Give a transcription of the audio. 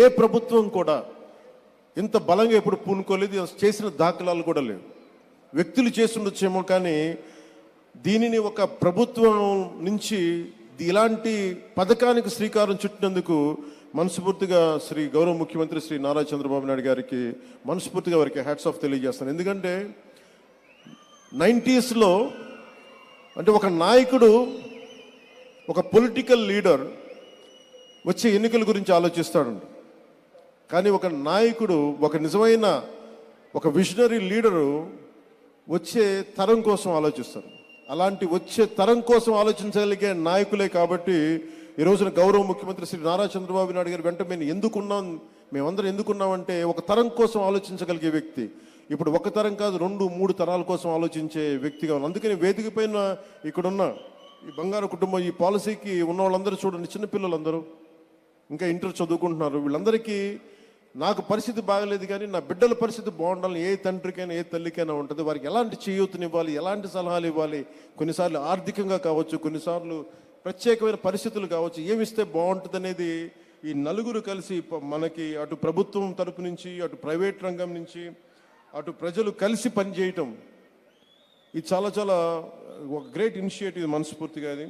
ఏ ప్రభుత్వం కూడా ఇంత బలంగా ఎప్పుడు పూనుకోలేదు, చేసిన దాఖలాలు కూడా లేవు. వ్యక్తులు చేస్తుండొచ్చేమో, కానీ దీనిని ఒక ప్రభుత్వం నుంచి ఇలాంటి పథకానికి శ్రీకారం చుట్టినందుకు మనస్ఫూర్తిగా శ్రీ గౌరవ ముఖ్యమంత్రి శ్రీ నారా చంద్రబాబు నాయుడు గారికి మనస్ఫూర్తిగా వారికి హ్యాట్స్ ఆఫ్ తెలియజేస్తాను. ఎందుకంటే 90స్లో అంటే ఒక నాయకుడు, ఒక పొలిటికల్ లీడర్ వచ్చే ఎన్నికల గురించి ఆలోచిస్తాడు, కానీ ఒక నాయకుడు, ఒక నిజమైన ఒక విజనరీ లీడరు వచ్చే తరం కోసం ఆలోచిస్తారు. అలాంటి వచ్చే తరం కోసం ఆలోచించగలిగే నాయకులే కాబట్టి ఈ రోజున గౌరవ ముఖ్యమంత్రి శ్రీ నారా చంద్రబాబు నాయుడు గారి వెంట మేమందరం ఎందుకున్నామంటే ఒక తరం కోసం ఆలోచించగలిగే వ్యక్తి. ఇప్పుడు ఒక తరం కాదు, 2-3 తరాల కోసం ఆలోచించే వ్యక్తిగా ఉన్నాం. అందుకని వేదిక పైన ఇక్కడున్న ఈ బంగారు కుటుంబం, ఈ పాలసీకి ఉన్న వాళ్ళందరూ చూడండి, చిన్నపిల్లలందరూ ఇంకా ఇంటర్ చదువుకుంటున్నారు. వీళ్ళందరికీ నాకు పరిస్థితి బాగలేదు, కానీ నా బిడ్డల పరిస్థితి బాగుండాలని ఏ తండ్రికైనా ఏ తల్లికైనా ఉంటుంది. వారికి ఎలాంటి చేయూతనివ్వాలి, ఎలాంటి సలహాలు ఇవ్వాలి, కొన్నిసార్లు ఆర్థికంగా కావచ్చు, కొన్నిసార్లు ప్రత్యేకమైన పరిస్థితులు కావచ్చు, ఏమిస్తే బాగుంటుంది అనేది ఈ నలుగురు కలిసి మనకి అటు ప్రభుత్వం తరపు నుంచి, అటు ప్రైవేట్ రంగం నుంచి, అటు ప్రజలు కలిసి పనిచేయటం, ఇది చాలా చాలా ఒక గ్రేట్ ఇనిషియేటివ్ మనస్ఫూర్తిగా. అది